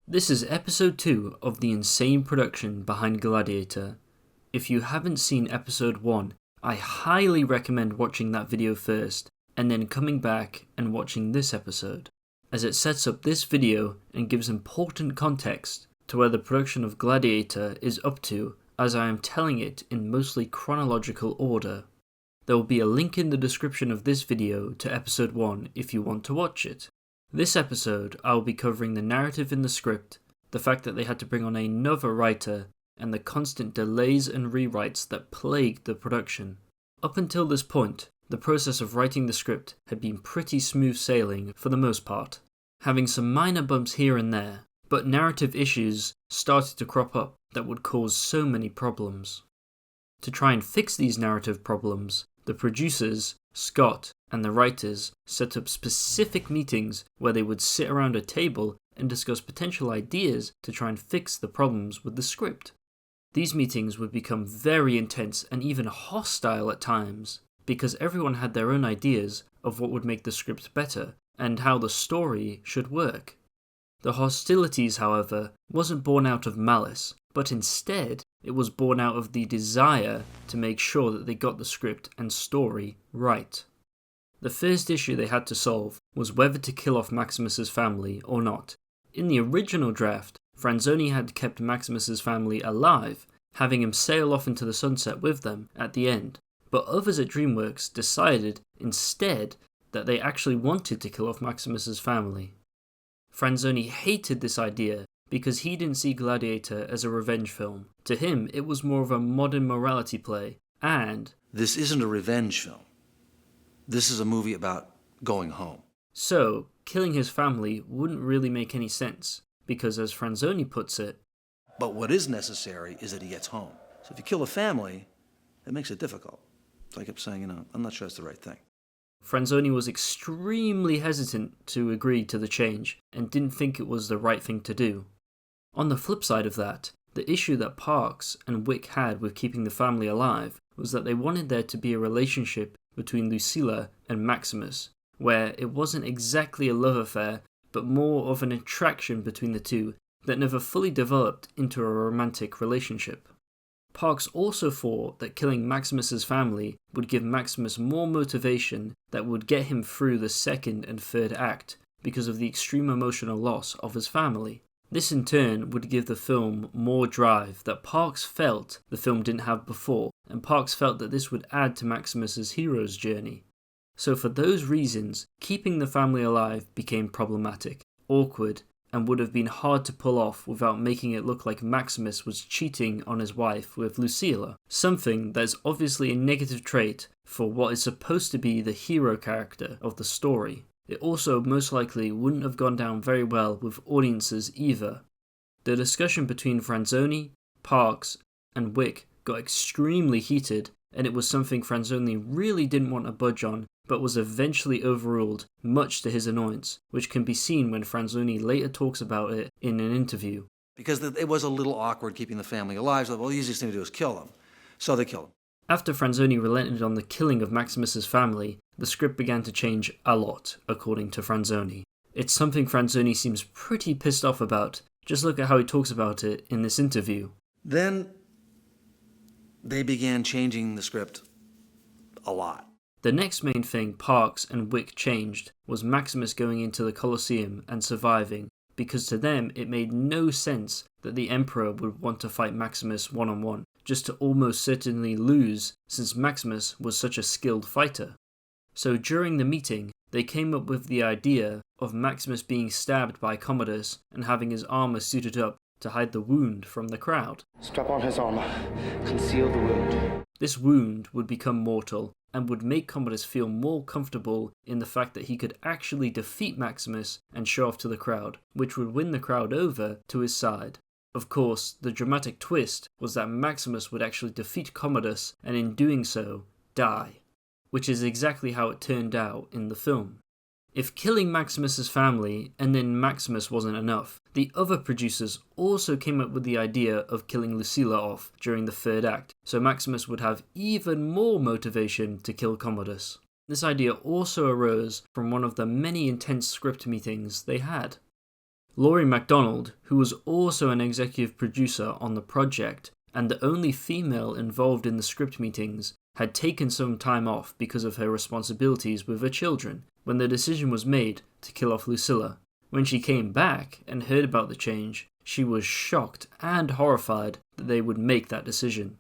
This is episode 2 of the Insane Production Behind Gladiator. If you haven't seen episode 1, I highly recommend watching that video first, and then coming back and watching this episode, as it sets up this video and gives important context to where the production of Gladiator is up to, as I am telling it in mostly chronological order. There will be a link in the description of this video to episode 1 if you want to watch it. This episode, I will be covering the narrative in the script, the fact that they had to bring on another writer, and the constant delays and rewrites that plagued the production. Up until this point, the process of writing the script had been pretty smooth sailing for the most part, having some minor bumps here and there, but narrative issues started to crop up that would cause so many problems. To try and fix these narrative problems, the producers, Scott, and the writers set up specific meetings where they would sit around a table and discuss potential ideas to try and fix the problems with the script. These meetings would become very intense and even hostile at times, because everyone had their own ideas of what would make the script better and how the story should work. The hostilities, however, wasn't born out of malice, but instead it was born out of the desire to make sure that they got the script and story right. The first issue they had to solve was whether to kill off Maximus's family or not. In the original draft, Franzoni had kept Maximus's family alive, having him sail off into the sunset with them at the end, but others at DreamWorks decided instead that they actually wanted to kill off Maximus's family. Franzoni hated this idea because he didn't see Gladiator as a revenge film. To him, it was more of a modern morality play, and this isn't a revenge film. This is a movie about going home. So, killing his family wouldn't really make any sense, because as Franzoni puts it, but what is necessary is that he gets home. So if you kill a family, it makes it difficult. So I kept saying, I'm not sure it's the right thing. Franzoni was extremely hesitant to agree to the change, and didn't think it was the right thing to do. On the flip side of that, the issue that Parks and Wick had with keeping the family alive was that they wanted there to be a relationship between Lucilla and Maximus, where it wasn't exactly a love affair, but more of an attraction between the two that never fully developed into a romantic relationship. Parks also thought that killing Maximus's family would give Maximus more motivation that would get him through the second and third act because of the extreme emotional loss of his family. This in turn would give the film more drive that Parks felt the film didn't have before, and Parks felt that this would add to Maximus's hero's journey. So for those reasons, keeping the family alive became problematic, awkward, and would have been hard to pull off without making it look like Maximus was cheating on his wife with Lucilla, something that is obviously a negative trait for what is supposed to be the hero character of the story. It also most likely wouldn't have gone down very well with audiences either. The discussion between Franzoni, Parks, and Wick got extremely heated, and it was something Franzoni really didn't want to budge on, but was eventually overruled, much to his annoyance, which can be seen when Franzoni later talks about it in an interview. Because it was a little awkward keeping the family alive, so the easiest thing to do is kill them. So they killed him. After Franzoni relented on the killing of Maximus's family, the script began to change a lot, according to Franzoni. It's something Franzoni seems pretty pissed off about. Just look at how he talks about it in this interview. Then they began changing the script a lot. The next main thing Parks and Wick changed was Maximus going into the Colosseum and surviving, because to them it made no sense that the Emperor would want to fight Maximus one-on-one, just to almost certainly lose since Maximus was such a skilled fighter. So during the meeting, they came up with the idea of Maximus being stabbed by Commodus and having his armor suited up to hide the wound from the crowd. Strap on his armor. Conceal the wound. This wound would become mortal and would make Commodus feel more comfortable in the fact that he could actually defeat Maximus and show off to the crowd, which would win the crowd over to his side. Of course, the dramatic twist was that Maximus would actually defeat Commodus and in doing so, die, which is exactly how it turned out in the film. If killing Maximus's family and then Maximus wasn't enough, the other producers also came up with the idea of killing Lucilla off during the third act, so Maximus would have even more motivation to kill Commodus. This idea also arose from one of the many intense script meetings they had. Laurie MacDonald, who was also an executive producer on the project and the only female involved in the script meetings, had taken some time off because of her responsibilities with her children when the decision was made to kill off Lucilla. When she came back and heard about the change, she was shocked and horrified that they would make that decision.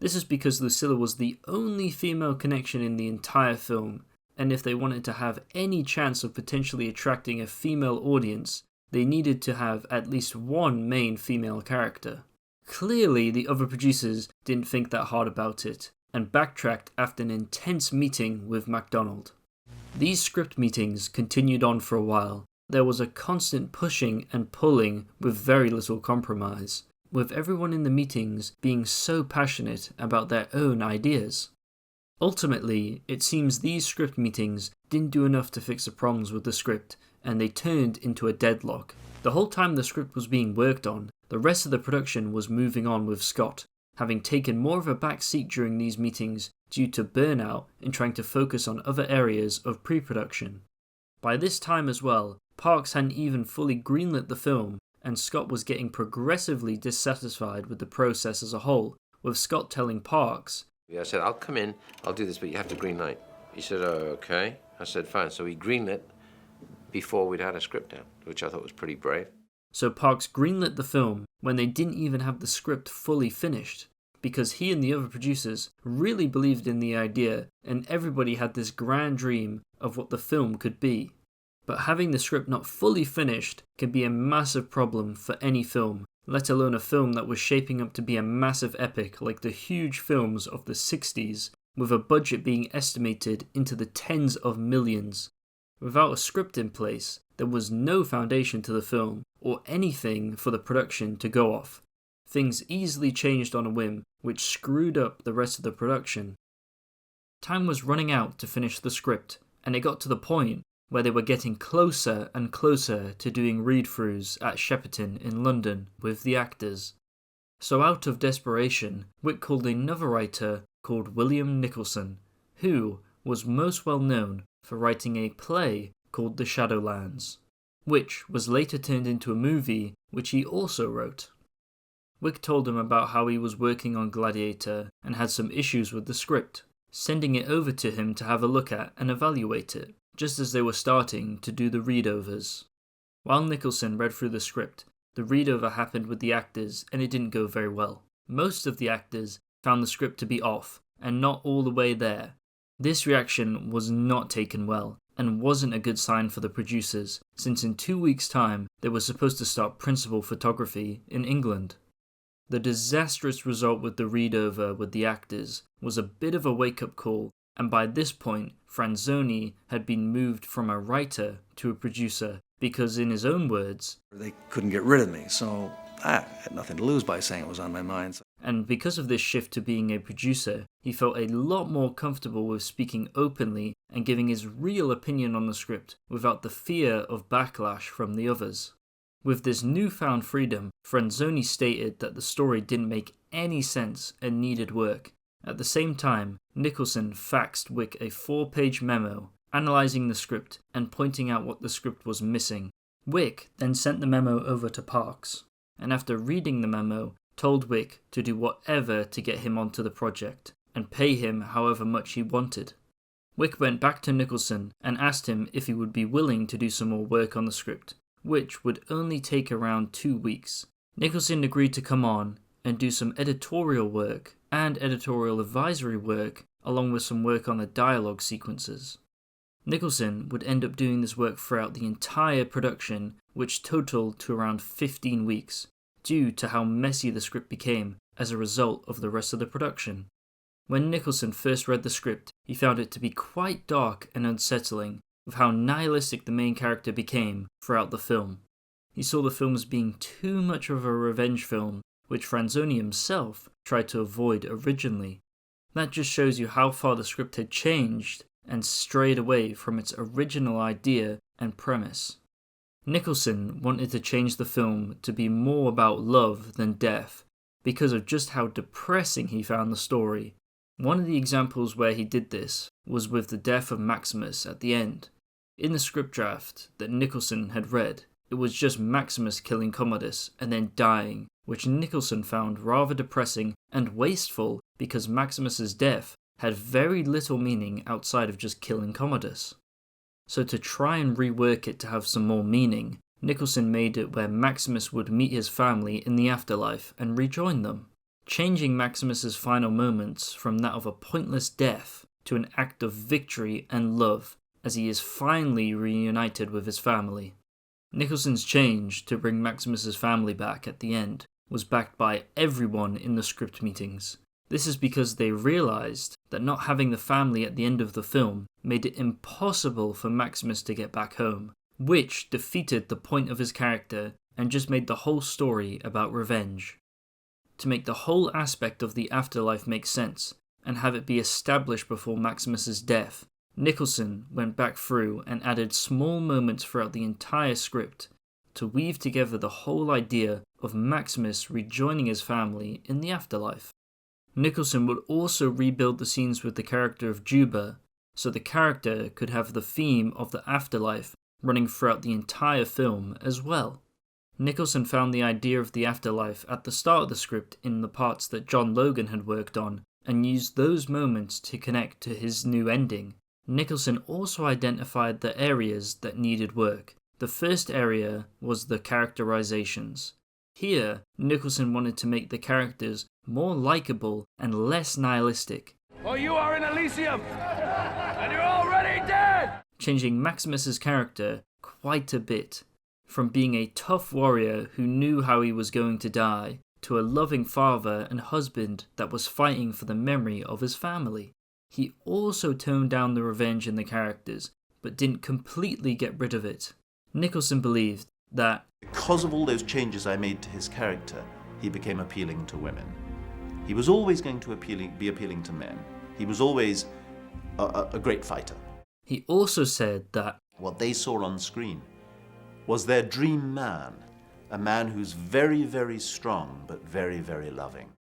This is because Lucilla was the only female connection in the entire film, and if they wanted to have any chance of potentially attracting a female audience, they needed to have at least one main female character. Clearly, the other producers didn't think that hard about it, and backtracked after an intense meeting with MacDonald. These script meetings continued on for a while. There was a constant pushing and pulling with very little compromise, with everyone in the meetings being so passionate about their own ideas. Ultimately, it seems these script meetings didn't do enough to fix the problems with the script, and they turned into a deadlock. The whole time the script was being worked on, the rest of the production was moving on with Scott, having taken more of a back seat during these meetings due to burnout and trying to focus on other areas of pre-production. By this time as well, Parks hadn't even fully greenlit the film, and Scott was getting progressively dissatisfied with the process as a whole, with Scott telling Parks, I said, I'll come in, I'll do this, but you have to greenlight. He said, oh, okay. I said, fine. So he greenlit before we'd had a script down, which I thought was pretty brave. So Parks greenlit the film when they didn't even have the script fully finished, because he and the other producers really believed in the idea, and everybody had this grand dream of what the film could be. But having the script not fully finished can be a massive problem for any film, let alone a film that was shaping up to be a massive epic like the huge films of the 60s, with a budget being estimated into the tens of millions. Without a script in place, there was no foundation to the film, or anything for the production to go off. Things easily changed on a whim, which screwed up the rest of the production. Time was running out to finish the script, and it got to the point where they were getting closer and closer to doing read-throughs at Shepperton in London with the actors. So out of desperation, Wick called another writer called William Nicholson, who was most well known for writing a play called The Shadowlands, which was later turned into a movie which he also wrote. Wick told him about how he was working on Gladiator and had some issues with the script, sending it over to him to have a look at and evaluate it, just as they were starting to do the read-overs. While Nicholson read through the script, the read-over happened with the actors and it didn't go very well. Most of the actors found the script to be off and not all the way there. This reaction was not taken well and wasn't a good sign for the producers, since in 2 weeks' time they were supposed to start principal photography in England. The disastrous result with the read-over with the actors was a bit of a wake-up call, and by this point Franzoni had been moved from a writer to a producer because, in his own words, they couldn't get rid of me, so I had nothing to lose by saying it was on my mind. And because of this shift to being a producer, he felt a lot more comfortable with speaking openly and giving his real opinion on the script without the fear of backlash from the others. With this newfound freedom, Franzoni stated that the story didn't make any sense and needed work. At the same time, Nicholson faxed Wick a 4-page memo analysing the script and pointing out what the script was missing. Wick then sent the memo over to Parks, and after reading the memo, told Wick to do whatever to get him onto the project, and pay him however much he wanted. Wick went back to Nicholson and asked him if he would be willing to do some more work on the script, which would only take around 2 weeks. Nicholson agreed to come on and do some editorial work and editorial advisory work, along with some work on the dialogue sequences. Nicholson would end up doing this work throughout the entire production, which totaled to around 15 weeks, due to how messy the script became as a result of the rest of the production. When Nicholson first read the script, he found it to be quite dark and unsettling, with how nihilistic the main character became throughout the film. He saw the film as being too much of a revenge film, which Franzoni himself tried to avoid originally. That just shows you how far the script had changed and strayed away from its original idea and premise. Nicholson wanted to change the film to be more about love than death, because of just how depressing he found the story. One of the examples where he did this was with the death of Maximus at the end. In the script draft that Nicholson had read, It was just Maximus killing Commodus and then dying, which Nicholson found rather depressing and wasteful because Maximus's death had very little meaning outside of just killing Commodus. So to try and rework it to have some more meaning, Nicholson made it where Maximus would meet his family in the afterlife and rejoin them, changing Maximus's final moments from that of a pointless death to an act of victory and love as he is finally reunited with his family. Nicholson's change to bring Maximus's family back at the end was backed by everyone in the script meetings. This is because they realised that not having the family at the end of the film made it impossible for Maximus to get back home, which defeated the point of his character and just made the whole story about revenge. To make the whole aspect of the afterlife make sense and have it be established before Maximus's death, Nicholson went back through and added small moments throughout the entire script to weave together the whole idea of Maximus rejoining his family in the afterlife. Nicholson would also rebuild the scenes with the character of Juba, so the character could have the theme of the afterlife running throughout the entire film as well. Nicholson found the idea of the afterlife at the start of the script in the parts that John Logan had worked on and used those moments to connect to his new ending. Nicholson also identified the areas that needed work. The first area was the characterizations. Here, Nicholson wanted to make the characters more likeable and less nihilistic. Oh, you are in Elysium, and you're already dead! Changing Maximus's character quite a bit, from being a tough warrior who knew how he was going to die, to a loving father and husband that was fighting for the memory of his family. He also toned down the revenge in the characters, but didn't completely get rid of it. Nicholson believed that because of all those changes I made to his character, he became appealing to women. He was always going to be appealing to men. He was always a great fighter. He also said that what they saw on screen was their dream man, a man who's very, very strong, but very, very loving.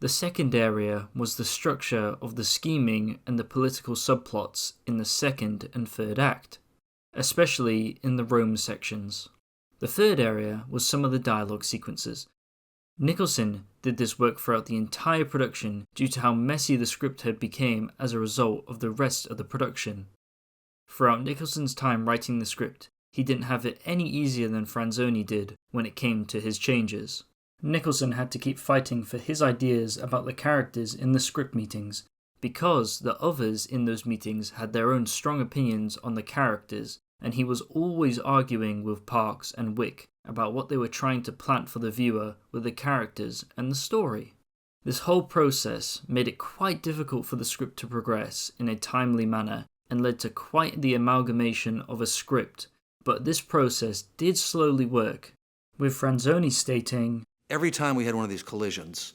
The second area was the structure of the scheming and the political subplots in the second and third act, especially in the Rome sections. The third area was some of the dialogue sequences. Nicholson did this work throughout the entire production due to how messy the script had become as a result of the rest of the production. Throughout Nicholson's time writing the script, he didn't have it any easier than Franzoni did when it came to his changes. Nicholson had to keep fighting for his ideas about the characters in the script meetings, because the others in those meetings had their own strong opinions on the characters, and he was always arguing with Parks and Wick about what they were trying to plant for the viewer with the characters and the story. This whole process made it quite difficult for the script to progress in a timely manner and led to quite the amalgamation of a script, but this process did slowly work, with Franzoni stating, Every time we had one of these collisions,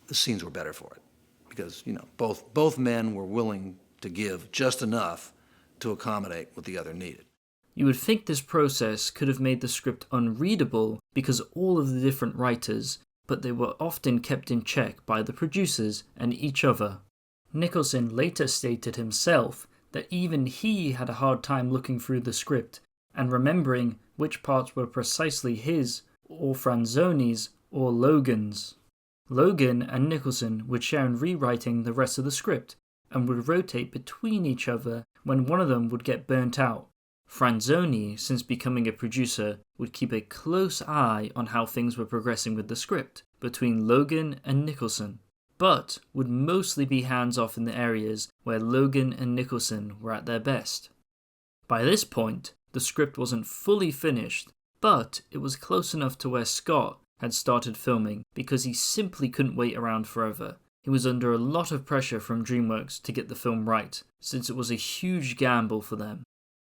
the scenes were better for it. Because, both men were willing to give just enough to accommodate what the other needed. You would think this process could have made the script unreadable because of all of the different writers, but they were often kept in check by the producers and each other. Nicholson later stated himself that even he had a hard time looking through the script and remembering which parts were precisely his, or Franzoni's, or Logan's. Logan and Nicholson would share in rewriting the rest of the script, and would rotate between each other when one of them would get burnt out. Franzoni, since becoming a producer, would keep a close eye on how things were progressing with the script between Logan and Nicholson, but would mostly be hands-off in the areas where Logan and Nicholson were at their best. By this point, the script wasn't fully finished, but it was close enough to where Scott had started filming because he simply couldn't wait around forever. He was under a lot of pressure from DreamWorks to get the film right, since it was a huge gamble for them.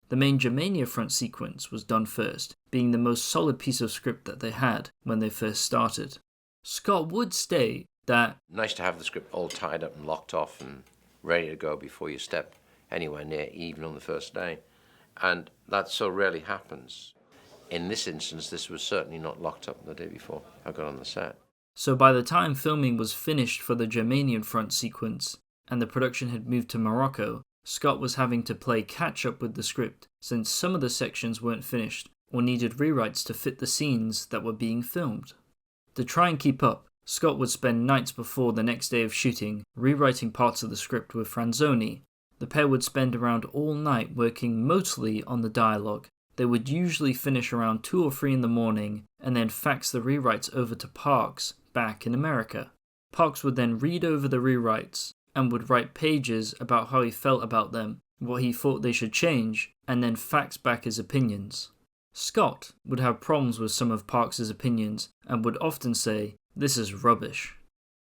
The main Germania front sequence was done first, being the most solid piece of script that they had when they first started. Scott would state that Nice to have the script all tied up and locked off and ready to go before you step anywhere near, even on the first day. And that so rarely happens. In this instance, this was certainly not locked up the day before I got on the set. So by the time filming was finished for the Germanian front sequence, and the production had moved to Morocco, Scott was having to play catch-up with the script, since some of the sections weren't finished, or needed rewrites to fit the scenes that were being filmed. To try and keep up, Scott would spend nights before the next day of shooting rewriting parts of the script with Franzoni. The pair would spend around all night working mostly on the dialogue. They would usually finish around 2 or 3 in the morning and then fax the rewrites over to Parks back in America. Parks would then read over the rewrites and would write pages about how he felt about them, what he thought they should change, and then fax back his opinions. Scott would have problems with some of Parks' opinions and would often say, "This is rubbish."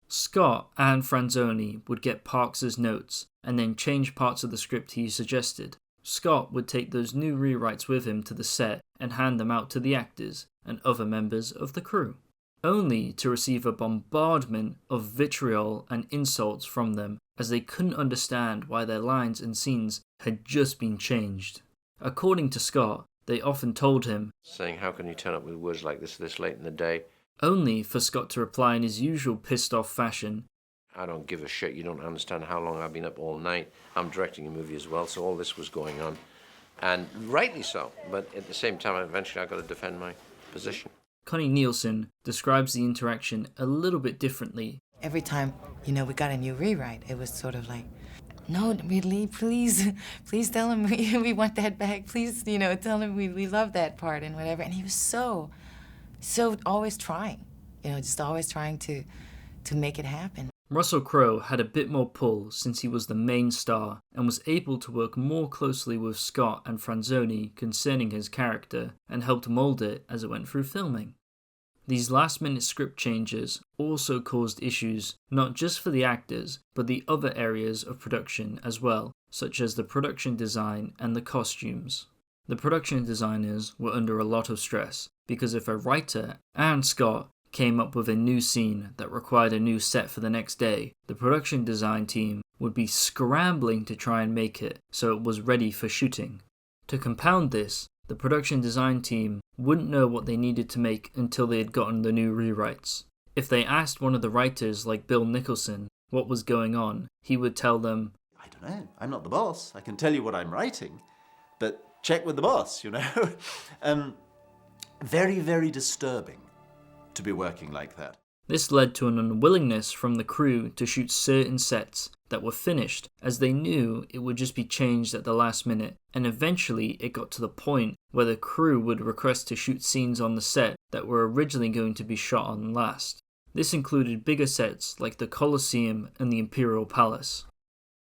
Scott and Franzoni would get Parks' notes and then change parts of the script he suggested. Scott would take those new rewrites with him to the set and hand them out to the actors and other members of the crew, only to receive a bombardment of vitriol and insults from them as they couldn't understand why their lines and scenes had just been changed. According to Scott, they often told him, saying, "How can you turn up with words like this late in the day?" only for Scott to reply in his usual pissed off fashion, "I don't give a shit, you don't understand how long I've been up all night. I'm directing a movie as well, so all this was going on." And rightly so, but at the same time, eventually I've got to defend my position. Connie Nielsen describes the interaction a little bit differently. Every time, we got a new rewrite, it was sort of like, "No, Ridley, please tell him we want that back. Please, tell him we love that part and whatever." And he was so always trying, just always trying to make it happen. Russell Crowe had a bit more pull since he was the main star and was able to work more closely with Scott and Franzoni concerning his character and helped mould it as it went through filming. These last-minute script changes also caused issues not just for the actors, but the other areas of production as well, such as the production design and the costumes. The production designers were under a lot of stress, because if a writer and Scott came up with a new scene that required a new set for the next day, the production design team would be scrambling to try and make it so it was ready for shooting. To compound this, the production design team wouldn't know what they needed to make until they had gotten the new rewrites. If they asked one of the writers like Bill Nicholson what was going on, he would tell them, "I don't know, I'm not the boss. I can tell you what I'm writing, but check with the boss, Very, very disturbing to be working like that. This led to an unwillingness from the crew to shoot certain sets that were finished, as they knew it would just be changed at the last minute, and eventually it got to the point where the crew would request to shoot scenes on the set that were originally going to be shot on last. This included bigger sets like the Colosseum and the Imperial Palace.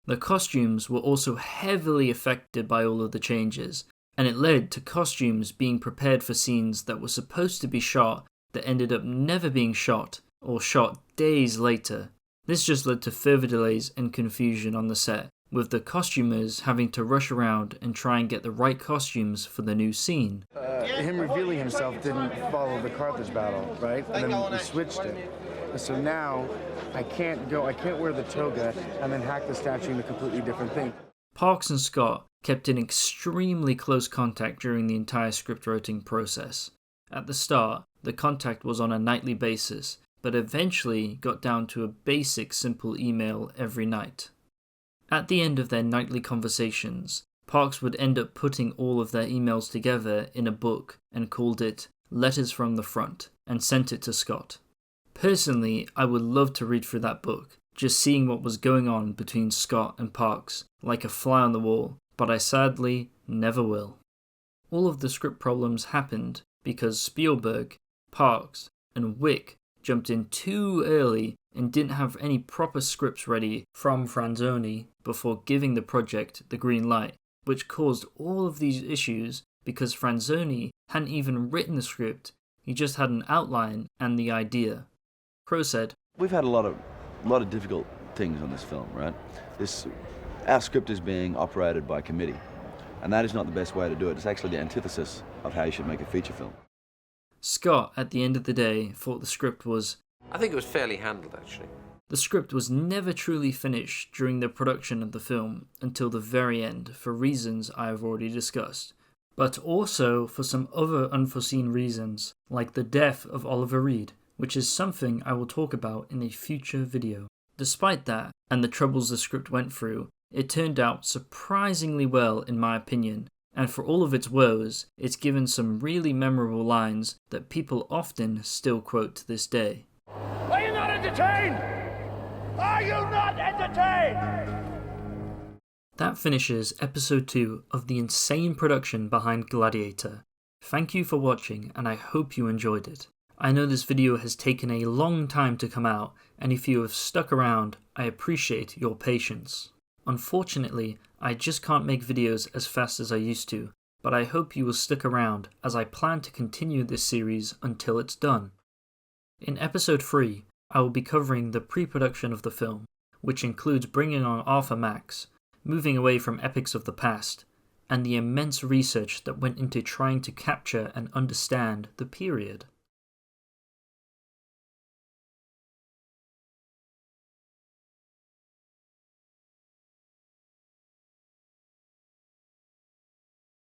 The costumes were also heavily affected by all of the changes, and it led to costumes being prepared for scenes that were supposed to be shot that ended up never being shot, or shot days later. This just led to further delays and confusion on the set, with the costumers having to rush around and try and get the right costumes for the new scene. Him revealing himself didn't follow the Carthage battle, right? And then we switched it. So now I can't wear the toga and then hack the statue into a completely different thing. Parks and Scott kept in extremely close contact during the entire script writing process. At the start, the contact was on a nightly basis, but eventually got down to a basic simple email every night. At the end of their nightly conversations, Parks would end up putting all of their emails together in a book and called it Letters from the Front and sent it to Scott. Personally, I would love to read through that book, just seeing what was going on between Scott and Parks, like a fly on the wall, but I sadly never will. All of the script problems happened because Spielberg, Parks, and Wick jumped in too early and didn't have any proper scripts ready from Franzoni before giving the project the green light, which caused all of these issues because Franzoni hadn't even written the script, he just had an outline and the idea. Crowe said, "We've had a lot of difficult things on this film, right? Our script is being operated by committee, and that is not the best way to do it. It's actually the antithesis of how you should make a feature film." Scott, at the end of the day, thought the script was... I think it was fairly handled, actually. The script was never truly finished during the production of the film until the very end, for reasons I have already discussed, but also for some other unforeseen reasons, like the death of Oliver Reed, which is something I will talk about in a future video. Despite that, and the troubles the script went through, it turned out surprisingly well in my opinion, and for all of its woes, it's given some really memorable lines that people often still quote to this day. Are you not entertained? Are you not entertained? That finishes episode 2 of the Insane Production Behind Gladiator. Thank you for watching, and I hope you enjoyed it. I know this video has taken a long time to come out, and if you have stuck around, I appreciate your patience. Unfortunately, I just can't make videos as fast as I used to, but I hope you will stick around as I plan to continue this series until it's done. In episode 3, I will be covering the pre-production of the film, which includes bringing on Arthur Max, moving away from epics of the past, and the immense research that went into trying to capture and understand the period.